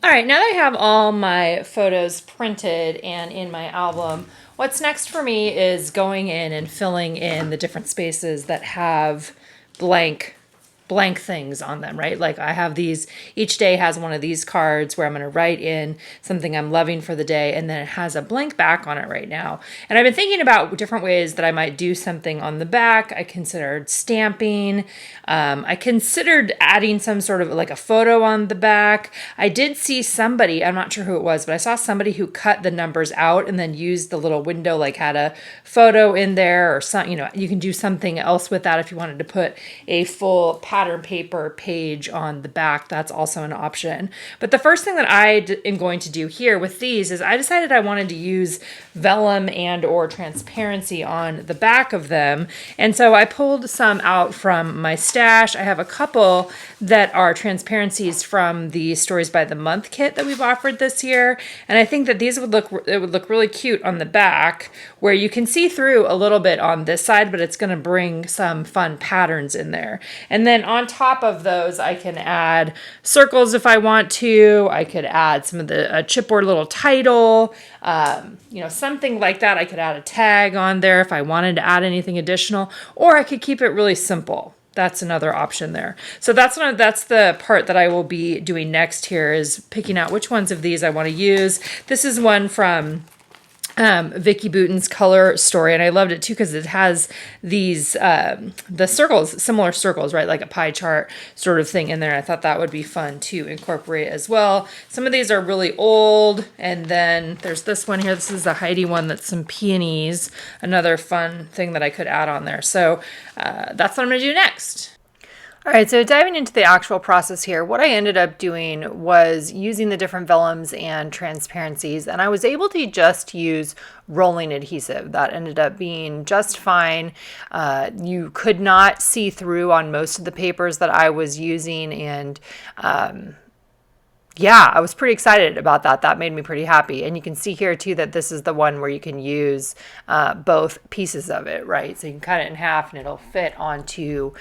All right, now that I have all my photos printed and in my album, what's next for me is going in and filling in the different spaces that have blank things on them, right? Like I have these, each day has one of these cards where I'm going to write in something I'm loving for the day, and then it has a blank back on it right now. And I've been thinking about different ways that I might do something on the back. I considered stamping. I considered adding some sort of like a photo on the back. I did see somebody, I'm not sure who it was, but I saw somebody who cut the numbers out and then used the little window, like had a photo in there or some, you can do something else with that if you wanted to put a full pattern paper page on the back. That's also an option. But the first thing that I am going to do here with these is I decided I wanted to use vellum and or transparency on the back of them. And so I pulled some out from my stash. I have a couple that are transparencies from the Stories by the Month kit that we've offered this year. And I think that these would look really cute on the back, where you can see through a little bit on this side, but it's going to bring some fun patterns in there. And then on top of those, I can add circles if I want to. I could add some of the chipboard little title, something like that. I could add a tag on there if I wanted to add anything additional, or I could keep it really simple. That's another option there. So that's the part that I will be doing next here, is picking out which ones of these I want to use. This is one from Vicki Boutin's color story, and I loved it too because it has these the circles, similar circles, right, like a pie chart sort of thing in there. I thought that would be fun to incorporate as well. Some of these are really old, and then there's this one here. This is the Heidi one that's some peonies, another fun thing that I could add on there. So that's what I'm going to do next. All right, so diving into the actual process here, what I ended up doing was using the different vellums and transparencies, and I was able to just use rolling adhesive. That ended up being just fine. You could not see through on most of the papers that I was using, and yeah, I was pretty excited about that. That made me pretty happy. And you can see here too that this is the one where you can use both pieces of it, right? So you can cut it in half and it'll fit onto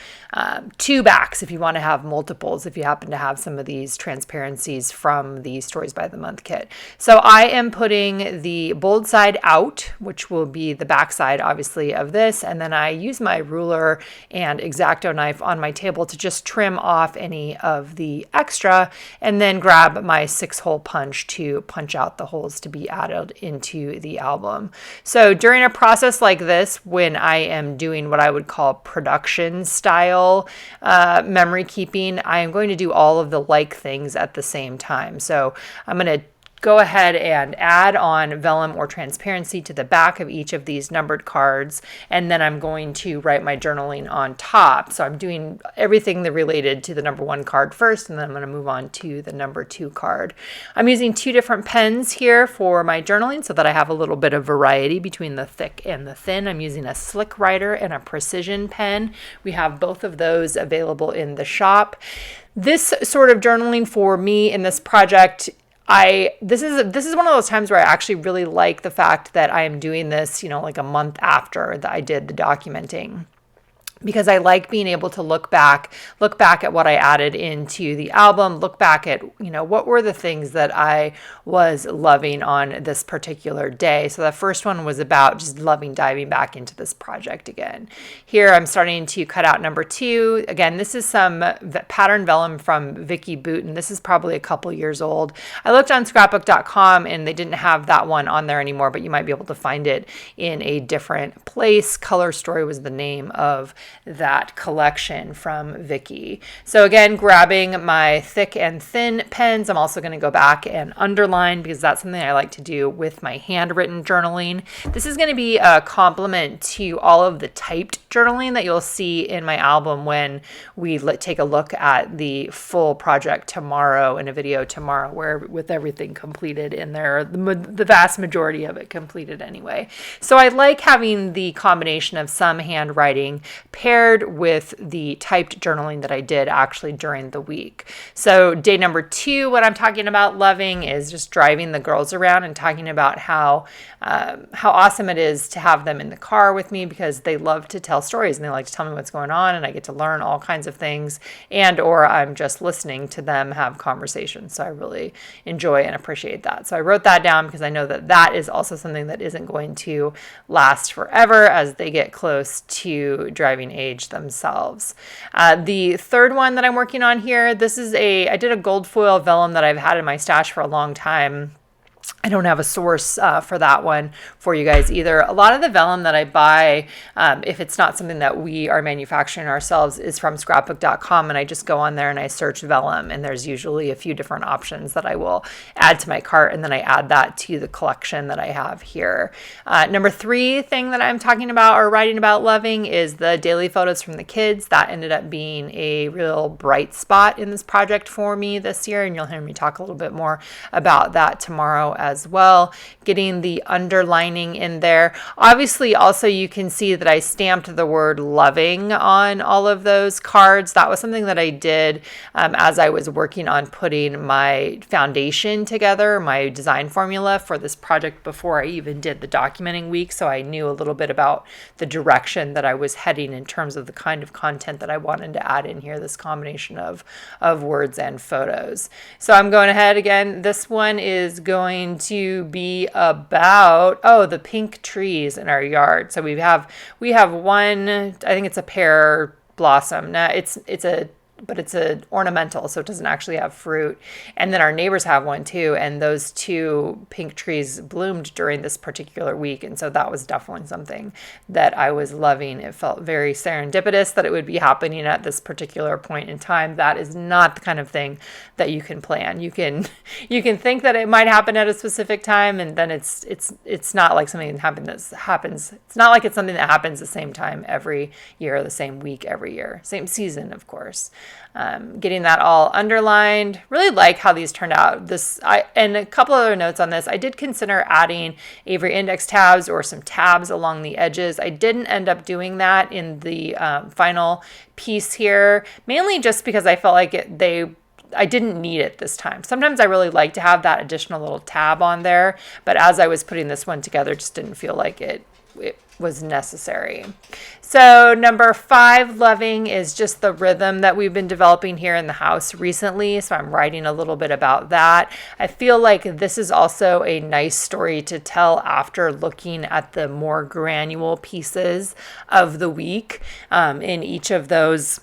two backs if you want to have multiples, if you happen to have some of these transparencies from the Stories by the Month kit. So I am putting the bold side out, which will be the back side, obviously, of this. And then I use my ruler and X-Acto knife on my table to just trim off any of the extra, and then grab my 6-hole punch to punch out the holes to be added into the album. So during a process like this, when I am doing what I would call production style memory keeping, I am going to do all of the like things at the same time. So I'm going to go ahead and add on vellum or transparency to the back of each of these numbered cards, and then I'm going to write my journaling on top. So I'm doing everything that related to the number 1 card first, and then I'm going to move on to the number 2 card. I'm using 2 different pens here for my journaling so that I have a little bit of variety between the thick and the thin. I'm using a Slick Writer and a Precision pen. We have both of those available in the shop. This sort of journaling for me in this project, this is one of those times where I actually really like the fact that I am doing this, like a month after that I did the documenting, because I like being able to look back at what I added into the album, look back at, what were the things that I was loving on this particular day. So the first one was about just diving back into this project again. Here I'm starting to cut out number 2. Again, this is some pattern vellum from Vicki Boutin. This is probably a couple years old. I looked on scrapbook.com and they didn't have that one on there anymore, but you might be able to find it in a different place. Color Story was the name of that collection from Vicki. So again, grabbing my thick and thin pens, I'm also going to go back and underline, because that's something I like to do with my handwritten journaling. This is going to be a complement to all of the typed journaling that you'll see in my album when we take a look at the full project tomorrow in a video tomorrow, where with everything completed in there, the vast majority of it completed anyway. So I like having the combination of some handwriting paired with the typed journaling that I did actually during the week. So day number 2, what I'm talking about loving is just driving the girls around and talking about how awesome it is to have them in the car with me, because they love to tell stories and they like to tell me what's going on, and I get to learn all kinds of things, and or I'm just listening to them have conversations. So I really enjoy and appreciate that. So I wrote that down because I know that that is also something that isn't going to last forever as they get close to driving age themselves. The third one that I'm working on here, I did a gold foil vellum that I've had in my stash for a long time. I don't have a source for that one for you guys either. A lot of the vellum that I buy, if it's not something that we are manufacturing ourselves, is from scrapbook.com, and I just go on there and I search vellum, and there's usually a few different options that I will add to my cart, and then I add that to the collection that I have here. Number 3 thing that I'm talking about or writing about loving is the daily photos from the kids. That ended up being a real bright spot in this project for me this year, and you'll hear me talk a little bit more about that tomorrow as well. Getting the underlining in there. Obviously, also you can see that I stamped the word loving on all of those cards. That was something that I did as I was working on putting my foundation together, my design formula for this project before I even did the documenting week. So I knew a little bit about the direction that I was heading in terms of the kind of content that I wanted to add in here, this combination of words and photos. So I'm going ahead again. This one is going to be about the pink trees in our yard. So we have one, I think it's a pear blossom. Now it's an ornamental, so it doesn't actually have fruit. And then our neighbors have one too, and those 2 pink trees bloomed during this particular week, and so that was definitely something that I was loving. It felt very serendipitous that it would be happening at this particular point in time. That is not the kind of thing that you can plan. You can think that it might happen at a specific time, and then it's not like something that happens. It's not like it's something that happens the same time every year, the same week every year, same season, of course. Getting that all underlined. Really like how these turned out. And a couple other notes on this. I did consider adding Avery index tabs or some tabs along the edges. I didn't end up doing that in the final piece here, mainly just because I felt like I didn't need it this time. Sometimes I really like to have that additional little tab on there, but as I was putting this one together, just didn't feel like it was necessary. So number 5, loving, is just the rhythm that we've been developing here in the house recently. So I'm writing a little bit about that. I feel like this is also a nice story to tell after looking at the more granular pieces of the week in each of those.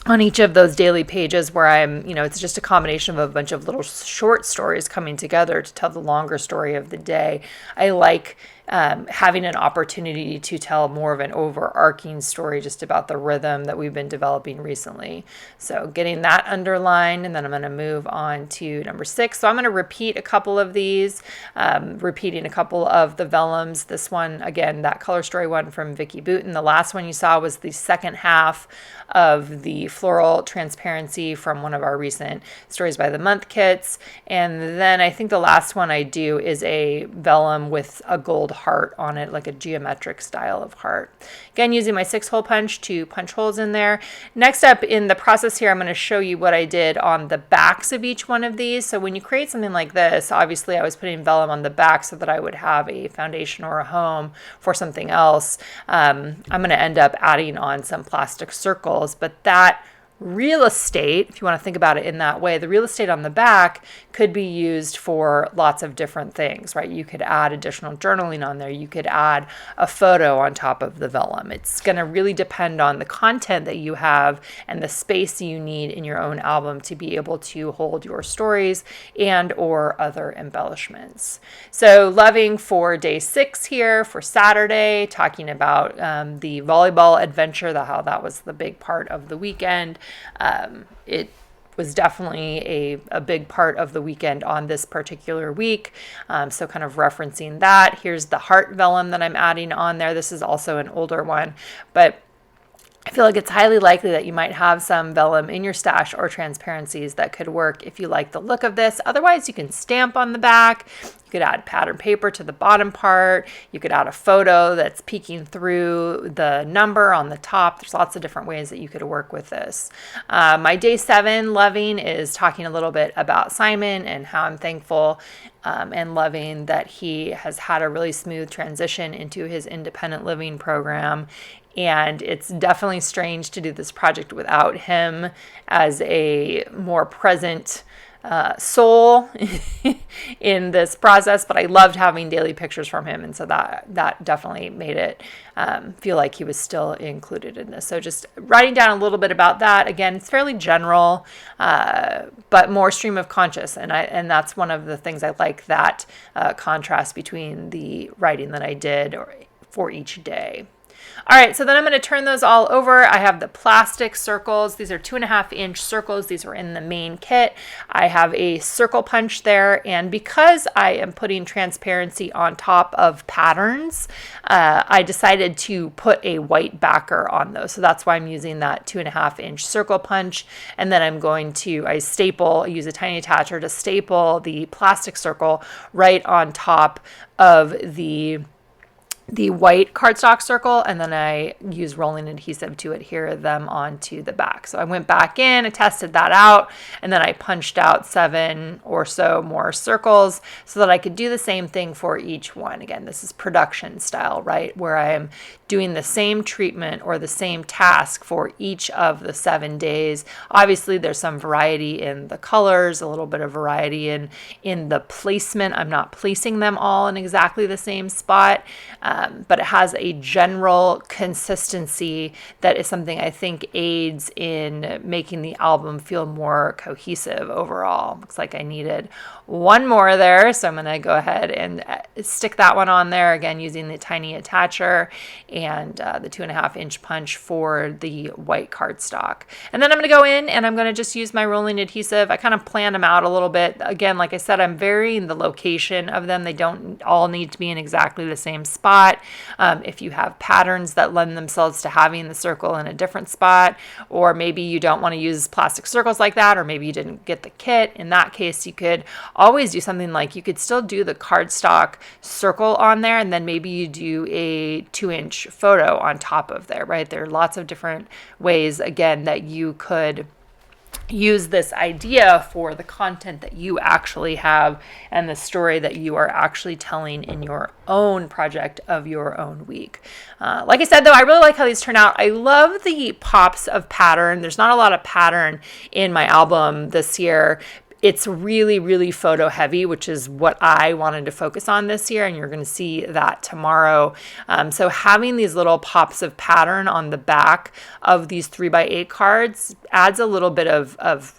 On each of those daily pages where it's just a combination of a bunch of little short stories coming together to tell the longer story of the day. I like having an opportunity to tell more of an overarching story just about the rhythm that we've been developing recently. So getting that underlined, and then I'm going to move on to number 6. So I'm going to repeat a couple of these, repeating a couple of the vellums. This one, again, that color story one from Vicki Booten. The last one you saw was the second half of the floral transparency from one of our recent Stories by the Month kits. And then I think the last one I do is a vellum with a gold heart on it, like a geometric style of heart. Again, using my 6-hole punch to punch holes in there. Next up in the process here, I'm going to show you what I did on the backs of each one of these. So when you create something like this, obviously I was putting vellum on the back so that I would have a foundation or a home for something else. I'm going to end up adding on some plastic circles, but that real estate, if you want to think about it in that way, the real estate on the back could be used for lots of different things, right? You could add additional journaling on there. You could add a photo on top of the vellum. It's going to really depend on the content that you have and the space you need in your own album to be able to hold your stories and or other embellishments. So loving for day 6 here for Saturday, talking about the volleyball adventure, how that was the big part of the weekend. It was definitely a big part of the weekend on this particular week. So kind of referencing that. Here's the heart vellum that I'm adding on there. This is also an older one, but I feel like it's highly likely that you might have some vellum in your stash or transparencies that could work if you like the look of this. Otherwise, you can stamp on the back. You could add pattern paper to the bottom part. You could add a photo that's peeking through the number on the top. There's lots of different ways that you could work with this. My day 7 loving is talking a little bit about Simon and how I'm thankful and loving that he has had a really smooth transition into his independent living program. And it's definitely strange to do this project without him as a more present soul in this process. But I loved having daily pictures from him. And so that definitely made it feel like he was still included in this. So just writing down a little bit about that. Again, it's fairly general, but more stream of conscious. And that's one of the things I like, that contrast between the writing that I did for each day. All right, so then I'm going to turn those all over. I have the plastic circles. These are 2.5-inch circles. These are in the main kit. I have a circle punch there, and because I am putting transparency on top of patterns, I decided to put a white backer on those. So that's why I'm using that 2.5-inch circle punch, and then I'm going to, I use a tiny attacher to staple the plastic circle right on top of the white cardstock circle, and then I use rolling adhesive to adhere them onto the back. So I went back in, I tested that out, and then I punched out 7 or so more circles so that I could do the same thing for each one. Again, this is production style, right? Where I am doing the same treatment or the same task for each of the 7 days. Obviously, there's some variety in the colors, a little bit of variety in the placement. I'm not placing them all in exactly the same spot. But it has a general consistency that is something I think aids in making the album feel more cohesive overall. Looks like I needed one more there, so I'm going to go ahead and stick that one on there, again using the tiny attacher and the 2.5-inch punch for the white cardstock. And then I'm going to go in and I'm going to just use my rolling adhesive. I kind of plan them out a little bit. Again, like I said, I'm varying the location of them. They don't all need to be in exactly the same spot. If you have patterns that lend themselves to having the circle in a different spot, or maybe you don't want to use plastic circles like that, or maybe you didn't get the kit, in that case you could always do something like, you could still do the cardstock circle on there, and then maybe you do a 2-inch photo on top of there, right? There are lots of different ways, again, that you could use this idea for the content that you actually have and the story that you are actually telling in your own project of your own week. Like I said, though, I really like how these turn out. I love the pops of pattern. There's not a lot of pattern in my album this year. It's really, really photo heavy, which is what I wanted to focus on this year, and you're going to see that tomorrow. So having these little pops of pattern on the back of these 3x8 cards adds a little bit of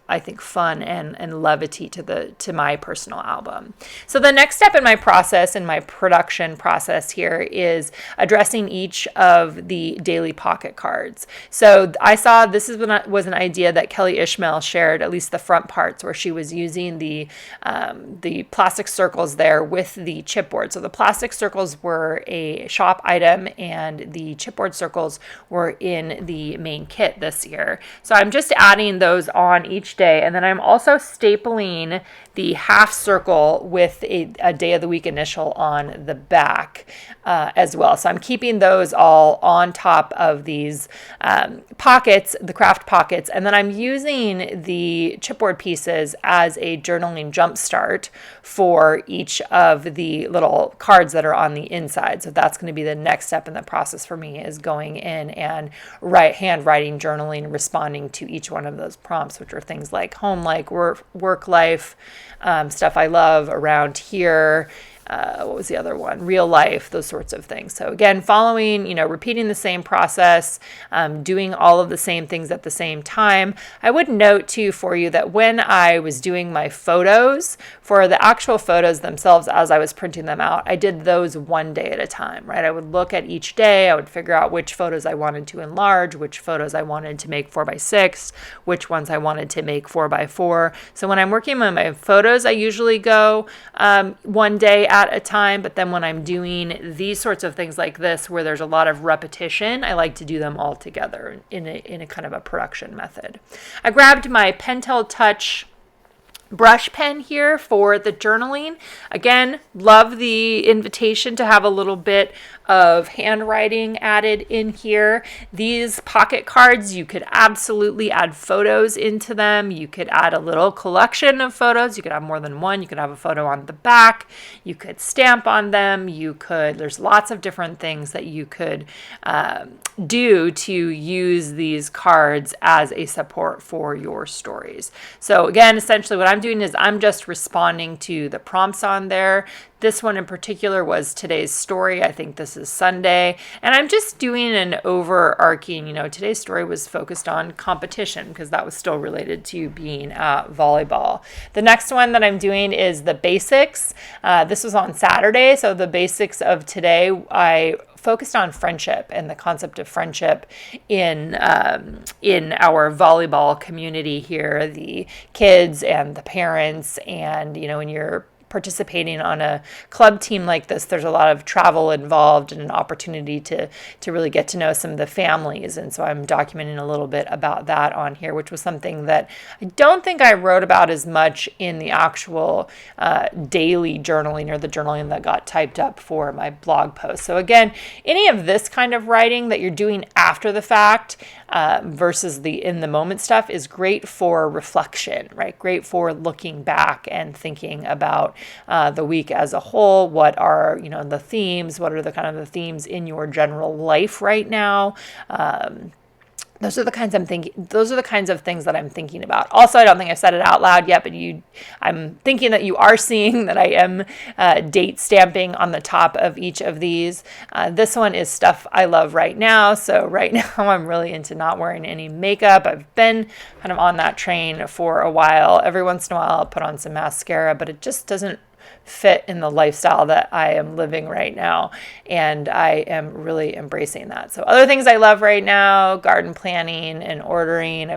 I think, fun and levity to my personal album. So the next step in my process, in my production process here, is addressing each of the daily pocket cards. So I saw this was an idea that Kelly Ishmael shared, at least the front parts, where she was using the plastic circles there with the chipboard. So the plastic circles were a shop item and the chipboard circles were in the main kit this year. So I'm just adding those on each day, and then I'm also stapling the half circle with a day of the week initial on the back as well. So I'm keeping those all on top of these pockets, the craft pockets, and then I'm using the chipboard pieces as a journaling jumpstart for each of the little cards that are on the inside. So that's going to be the next step in the process for me, is going in and handwriting, journaling, responding to each one of those prompts, which are things like home, like work life, stuff I love around here. What was the other one? Real life, those sorts of things. So again, following, repeating the same process, doing all of the same things at the same time. I would note too for you that when I was doing my photos, for the actual photos themselves, as I was printing them out, I did those one day at a time, right? I would look at each day, I would figure out which photos I wanted to enlarge, which photos I wanted to make 4x6, which ones I wanted to make 4x4. So when I'm working on my photos, I usually go one day at a time, but then when I'm doing these sorts of things like this, where there's a lot of repetition, I like to do them all together in a kind of a production method. I grabbed my Pentel Touch brush pen here for the journaling. Again, love the invitation to have a little bit of handwriting added in here. These pocket cards, you could absolutely add photos into them. You could add a little collection of photos. You could have more than one. You could have a photo on the back. You could stamp on them. There's lots of different things that you could do to use these cards as a support for your stories. So again, essentially what I'm doing is I'm just responding to the prompts on there. This one in particular was today's story. I think this is Sunday. And I'm just doing an overarching, today's story was focused on competition because that was still related to being at volleyball. The next one that I'm doing is the basics. This was on Saturday. So the basics of today, I focused on friendship and the concept of friendship in our volleyball community here, the kids and the parents, and when you're participating on a club team like this, there's a lot of travel involved and an opportunity to really get to know some of the families. And so I'm documenting a little bit about that on here, which was something that I don't think I wrote about as much in the actual daily journaling or the journaling that got typed up for my blog post. So again, any of this kind of writing that you're doing after the fact versus the in the moment stuff is great for reflection, right? Great for looking back and thinking about the week as a whole. What are, the themes? What are the kind of the themes in your general life right now? Those are the kinds of things that I'm thinking about. Also, I don't think I've said it out loud yet, but I'm thinking that you are seeing that I am date stamping on the top of each of these. This one is stuff I love right now. So right now I'm really into not wearing any makeup. I've been kind of on that train for a while. Every once in a while I'll put on some mascara, but it just doesn't fit in the lifestyle that I am living right now, and I am really embracing that. So other things I love right now, garden planning and ordering.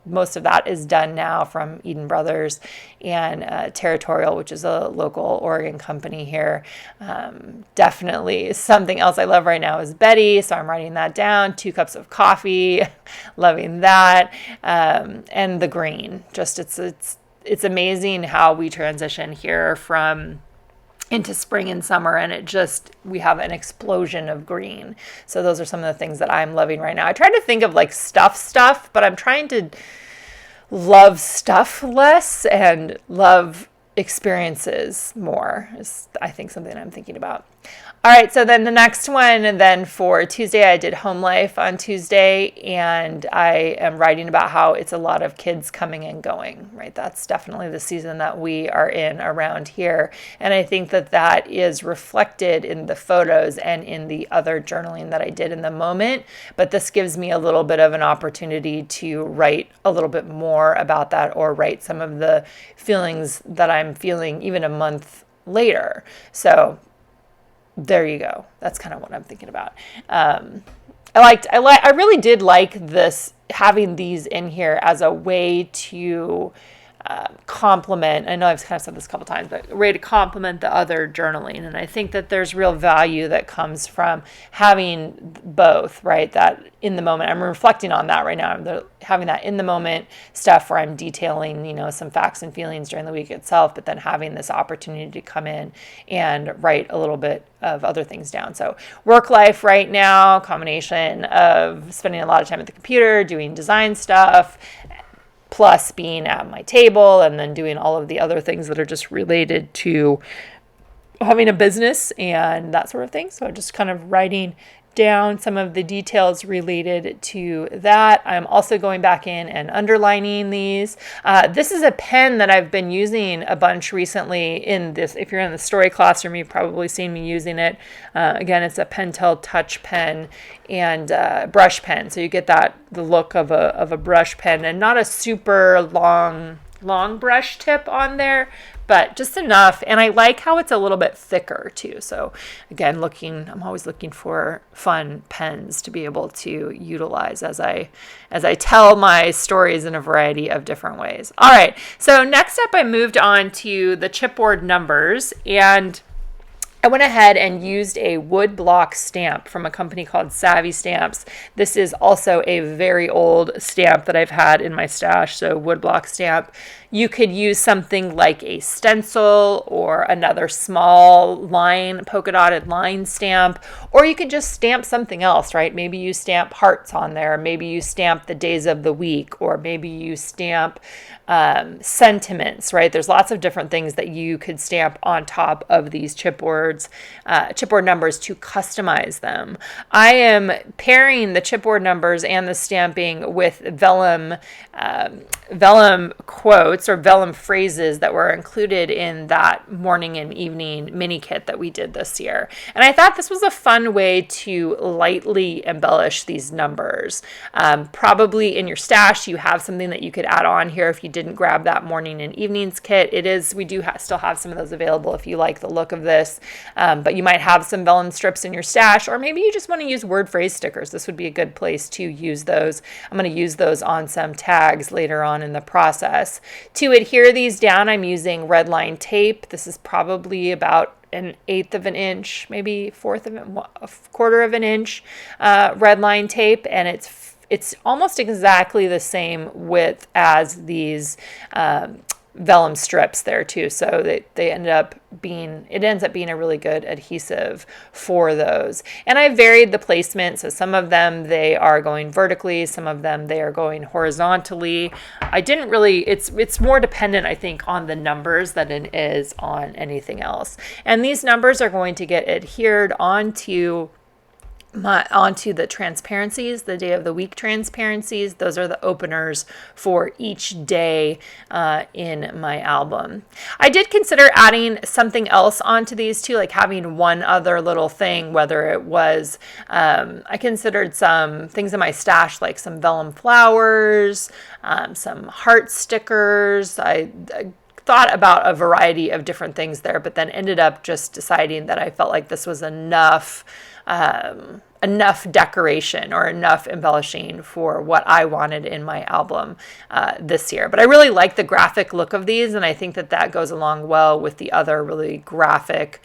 Most of that is done now from Eden Brothers and Territorial, which is a local Oregon company here. Definitely something else I love right now is Betty, so I'm writing that down. 2 cups of coffee, loving that, and the green. Just it's amazing how we transition here into spring and summer, and we have an explosion of green. So those are some of the things that I'm loving right now. I try to think of like stuff, but I'm trying to love stuff less and love experiences more is, I think, something I'm thinking about. All right, so then the next one, and then for Tuesday, I did home life on Tuesday, and I am writing about how it's a lot of kids coming and going, right? That's definitely the season that we are in around here, and I think that is reflected in the photos and in the other journaling that I did in the moment, but this gives me a little bit of an opportunity to write a little bit more about that, or write some of the feelings that I'm feeling even a month later. So there you go. That's kind of what I'm thinking about. I really did like this, having these in here as a way to complement. I know I've kind of said this a couple times, but a way to complement the other journaling. And I think that there's real value that comes from having both, right? That in the moment, I'm reflecting on that right now. I'm having that in the moment stuff where I'm detailing, some facts and feelings during the week itself, but then having this opportunity to come in and write a little bit of other things down. So work life right now, combination of spending a lot of time at the computer, doing design stuff, plus being at my table, and then doing all of the other things that are just related to having a business and that sort of thing. So just kind of writing down some of the details related to that. I'm also going back in and underlining these. This is a pen that I've been using a bunch recently in this. If you're in the story classroom, you've probably seen me using it. Again, it's a Pentel Touch pen and brush pen. So you get the look of a brush pen, and not a super long brush tip on there, but just enough. And I like how it's a little bit thicker too. So again, I'm always looking for fun pens to be able to utilize as I tell my stories in a variety of different ways. All right. So next up, I moved on to the chipboard numbers, and I went ahead and used a wood block stamp from a company called Savvy Stamps. This is also a very old stamp that I've had in my stash, so wood block stamp. You could use something like a stencil or another small line, polka dotted line stamp, or you could just stamp something else, right? Maybe you stamp hearts on there, maybe you stamp the days of the week, or maybe you stamp sentiments, right? There's lots of different things that you could stamp on top of these chipboard numbers to customize them. I am pairing the chipboard numbers and the stamping with vellum quotes or vellum phrases that were included in that morning and evening mini kit that we did this year. And I thought this was a fun way to lightly embellish these numbers. Probably in your stash, you have something that you could add on here if you didn't grab that morning and evenings kit. We do still have some of those available if you like the look of this, but you might have some vellum strips in your stash, or maybe you just want to use word phrase stickers. This would be a good place to use those. I'm going to use those on some tags later on in the process. To adhere these down, I'm using red line tape. This is probably about an 1/8 of an inch, maybe a quarter of an inch red line tape, and it's almost exactly the same width as these vellum strips there too. So it ends up being a really good adhesive for those. And I varied the placement. So some of them, they are going vertically, some of them they are going horizontally. It's more dependent, I think, on the numbers than it is on anything else. And these numbers are going to get adhered onto the transparencies, the day of the week transparencies. Those are the openers for each day in my album. I did consider adding something else onto these too, like having one other little thing, whether it was, I considered some things in my stash, like some vellum flowers, some heart stickers. I thought about a variety of different things there, but then ended up just deciding that I felt like this was enough decoration or enough embellishing for what I wanted in my album this year. But I really like the graphic look of these, and I think that goes along well with the other really graphic,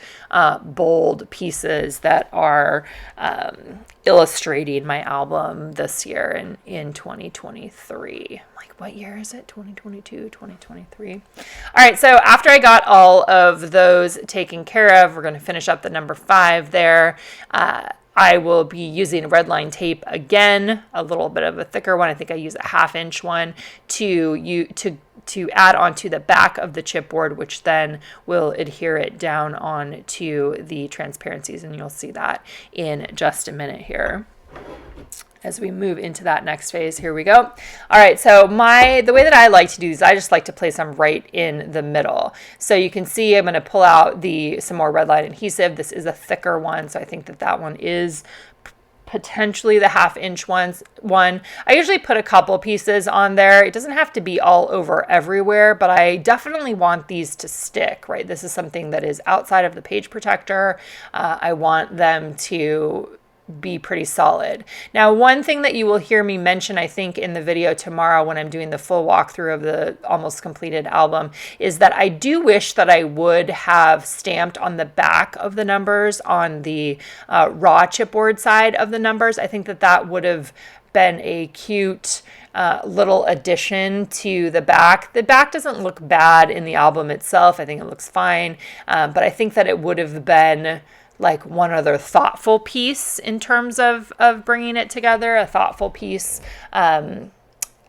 bold pieces that are illustrating my album this year in 2023. What year is it? 2022, 2023. All right, so after I got all of those taken care of, we're going to finish up the number 5 there. I will be using red line tape again, a little bit of a thicker one. I think I use a 1/2 inch one to add onto the back of the chipboard, which then will adhere it down onto the transparencies, and you'll see that in just a minute here. As we move into that next phase, here we go. All right, so the way that I like to do these, I just like to place them right in the middle. So you can see I'm going to pull out some more red line adhesive. This is a thicker one, so I think that one is potentially the 1/2 inch one. I usually put a couple pieces on there. It doesn't have to be all over everywhere, but I definitely want these to stick, right? This is something that is outside of the page protector. I want them to be pretty solid. Now, one thing that you will hear me mention, I think, in the video tomorrow when I'm doing the full walkthrough of the almost completed album, is that I do wish that I would have stamped on the back of the numbers on the raw chipboard side of the numbers. I think that would have been a cute little addition to the back. The back doesn't look bad in the album itself. I think it looks fine, but I think that it would have been like one other thoughtful piece in terms of bringing it together, a thoughtful piece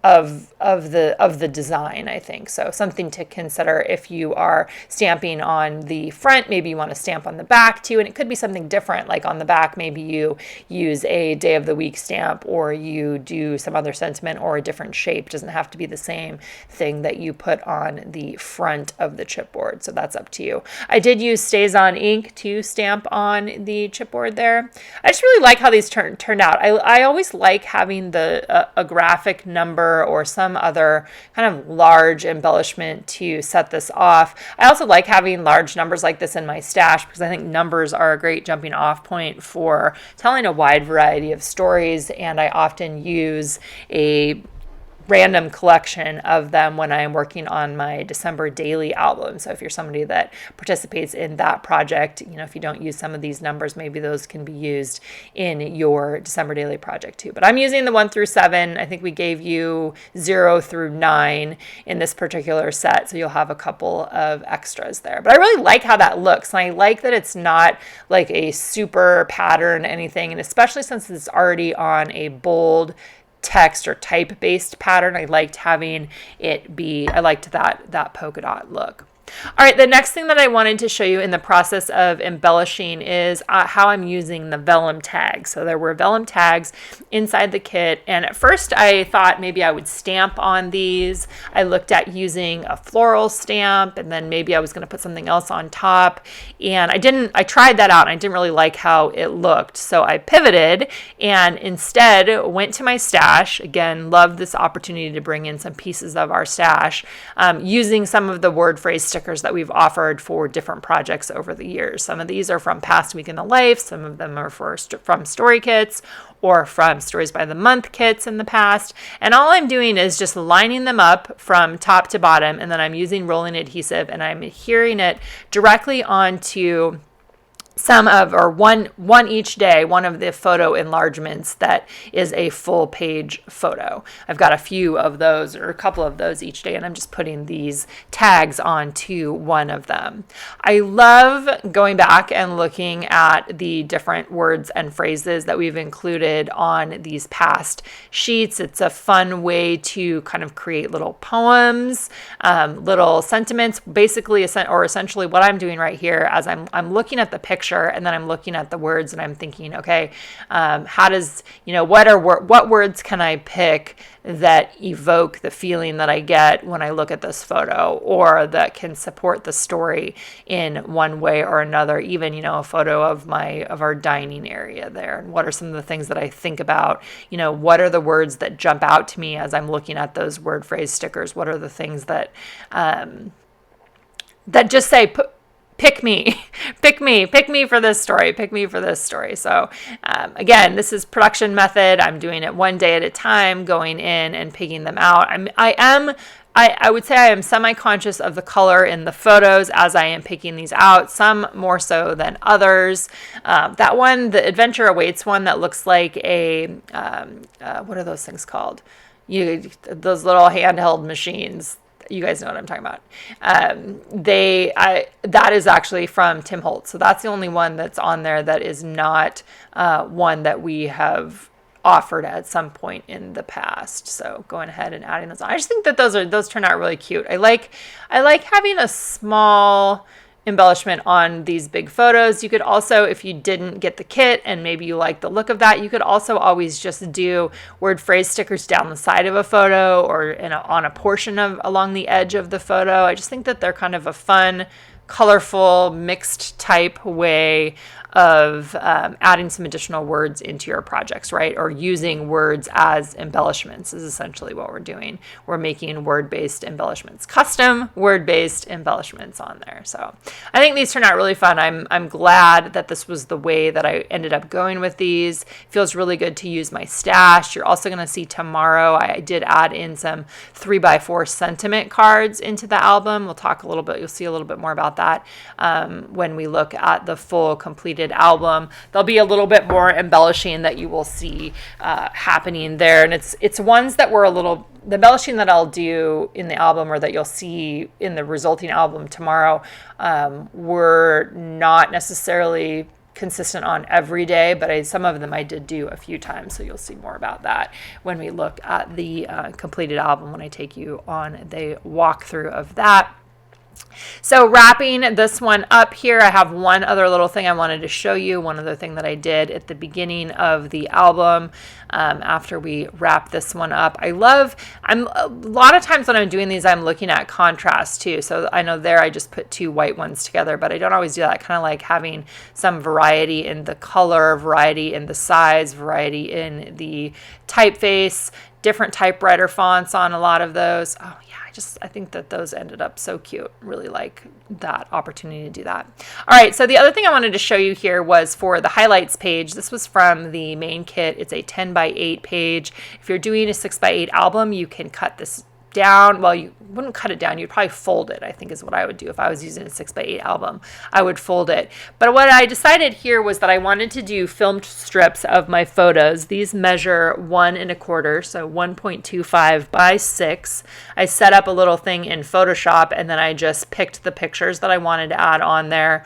of the design, I think. So something to consider if you are stamping on the front. Maybe you want to stamp on the back too, and it could be something different. Like on the back, maybe you use a day of the week stamp, or you do some other sentiment or a different shape. It doesn't have to be the same thing that you put on the front of the chipboard. So that's up to you. I did use StazOn ink to stamp on the chipboard there. I just really like how these turned out. I always like having a graphic number or some other kind of large embellishment to set this off. I also like having large numbers like this in my stash because I think numbers are a great jumping off point for telling a wide variety of stories, and I often use a random collection of them when I am working on my December daily album. So if you're somebody that participates in that project, if you don't use some of these numbers, maybe those can be used in your December daily project too. But I'm using the 1 through 7. I think we gave you 0 through 9 in this particular set, so you'll have a couple of extras there. But I really like how that looks, and I like that it's not like a super pattern anything, and especially since it's already on a bold text or type based pattern, I liked having it be, I liked that polka dot look. All right, the next thing that I wanted to show you in the process of embellishing is how I'm using the vellum tags. So there were vellum tags inside the kit, and at first I thought maybe I would stamp on these. I looked at using a floral stamp, and then maybe I was going to put something else on top, and I tried that out and I didn't really like how it looked. So I pivoted and instead went to my stash. Again, love this opportunity to bring in some pieces of our stash using some of the word phrase stickers that we've offered for different projects over the years. Some of these are from Past Week in the Life. Some of them are from story kits or from Stories by the Month kits in the past. And all I'm doing is just lining them up from top to bottom, and then I'm using rolling adhesive and I'm adhering it directly onto one each day, one of the photo enlargements that is a full page photo. I've got a few of those or a couple of those each day, and I'm just putting these tags onto one of them. I love going back and looking at the different words and phrases that we've included on these past sheets. It's a fun way to kind of create little poems, little sentiments, basically, or essentially what I'm doing right here as I'm looking at the picture, and then I'm looking at the words and I'm thinking, okay, what words can I pick that evoke the feeling that I get when I look at this photo, or that can support the story in one way or another, even, a photo of our dining area there. And what are some of the things that I think about? What are the words that jump out to me as I'm looking at those word phrase stickers? What are the things that just say, pick me for this story. So again, this is production method. I'm doing it one day at a time, going in and picking them out. I would say I am semi-conscious of the color in the photos as I am picking these out, some more so than others. That one, the Adventure Awaits one, that looks like a, what are those things called? Those little handheld machines. You guys know what I'm talking about. That is actually from Tim Holtz. So that's the only one that's on there that is not one that we have offered at some point in the past. So going ahead and adding those on. I just think that those turn out really cute. I like having a small embellishment on these big photos. You could also, if you didn't get the kit and maybe you like the look of that, you could also always just do word phrase stickers down the side of a photo or on a portion along the edge of the photo. I just think that they're kind of a fun, colorful, mixed type way of adding some additional words into your projects, right? Or using words as embellishments is essentially what we're doing. We're making word-based embellishments, custom word-based embellishments on there. So I think these turn out really fun. I'm glad that this was the way that I ended up going with these. It feels really good to use my stash. You're also going to see tomorrow I did add in some 3x4 sentiment cards into the album. We'll talk a little bit. You'll see a little bit more about that when we look at the full completed album. There'll be a little bit more embellishing that you will see happening there, and it's ones that were the embellishing that I'll do in the album, or that you'll see in the resulting album tomorrow, were not necessarily consistent on every day, but some of them I did do a few times, so you'll see more about that when we look at the completed album, when I take you on the walkthrough of that. So wrapping this one up here, I have one other little thing I wanted to show you. One other thing that I did at the beginning of the album after we wrap this one up. A lot of times when I'm doing these, I'm looking at contrast too. So I know there I just put two white ones together, but I don't always do that. I kind of like having some variety in the color, variety in the size, variety in the typeface, different typewriter fonts on a lot of those. Oh yeah, I think that those ended up so cute. Really like that opportunity to do that. All right, so the other thing I wanted to show you here was for the highlights page. This was from the main kit. It's a 10 by 8 page. If you're doing a 6 by 8 album, you can cut this down. Well, you wouldn't cut it down. You'd probably fold it, I think is what I would do if I was using a 6 by 8 album. I would fold it. But what I decided here was that I wanted to do filmed strips of my photos. These measure 1 1/4, so 1.25 by 6. I set up a little thing in Photoshop, and then I just picked the pictures that I wanted to add on there.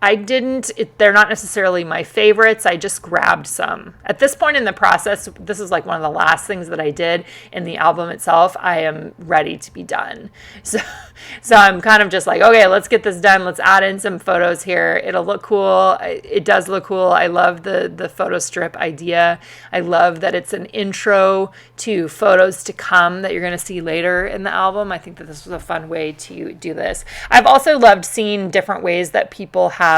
They're not necessarily my favorites. I just grabbed some. At this point in the process, this is like one of the last things that I did in the album itself. I am ready to be done. So I'm kind of just like, okay, let's get this done. Let's add in some photos here. It'll look cool. It does look cool. I love the photo strip idea. I love that it's an intro to photos to come that you're going to see later in the album. I think that this was a fun way to do this. I've also loved seeing different ways that people have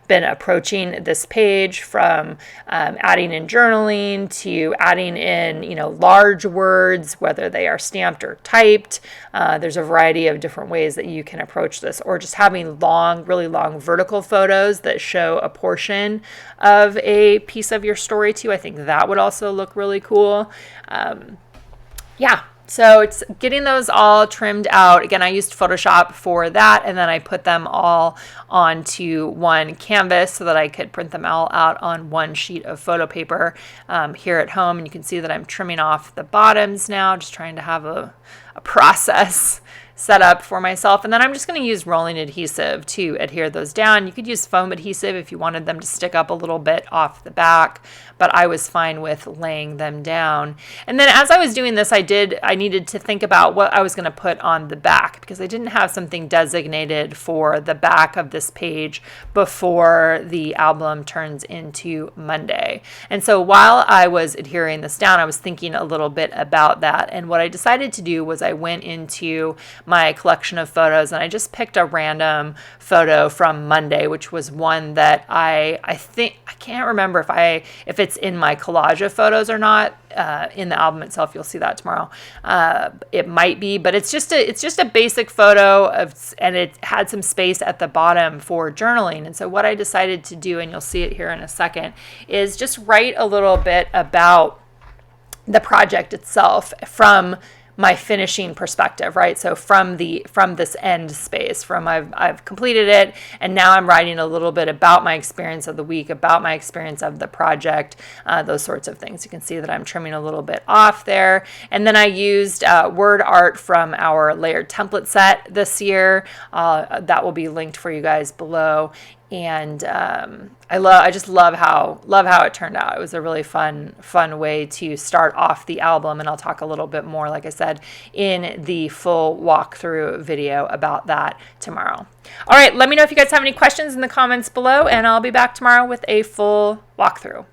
been approaching this page, from adding in journaling to adding in, large words, whether they are stamped or typed. There's a variety of different ways that you can approach this, or just having really long vertical photos that show a portion of a piece of your story too. I think that would also look really cool. Yeah. So it's getting those all trimmed out. Again, I used Photoshop for that, and then I put them all onto one canvas so that I could print them all out on one sheet of photo paper here at home. And you can see that I'm trimming off the bottoms now, just trying to have a process set up for myself. And then I'm just going to use rolling adhesive to adhere those down. You could use foam adhesive if you wanted them to stick up a little bit off the back, but I was fine with laying them down. And then as I was doing this, I needed to think about what I was going to put on the back, because I didn't have something designated for the back of this page before the album turns into Monday. And so while I was adhering this down, I was thinking a little bit about that. And what I decided to do was I went into my collection of photos and I just picked a random photo from Monday, which was one that I think, I can't remember if it's in my collage of photos or not. In the album itself, you'll see that tomorrow. It might be, but it's just a basic photo and it had some space at the bottom for journaling. And so what I decided to do, and you'll see it here in a second, is just write a little bit about the project itself from my finishing perspective, right? So from this end space, I've completed it, and now I'm writing a little bit about my experience of the week, about my experience of the project, those sorts of things. You can see that I'm trimming a little bit off there. And then I used word art from our layered template set this year. That will be linked for you guys below. And I just love how it turned out. It was a really fun way to start off the album, and I'll talk a little bit more, like I said, in the full walkthrough video about that tomorrow. All right, let me know if you guys have any questions in the comments below, and I'll be back tomorrow with a full walkthrough.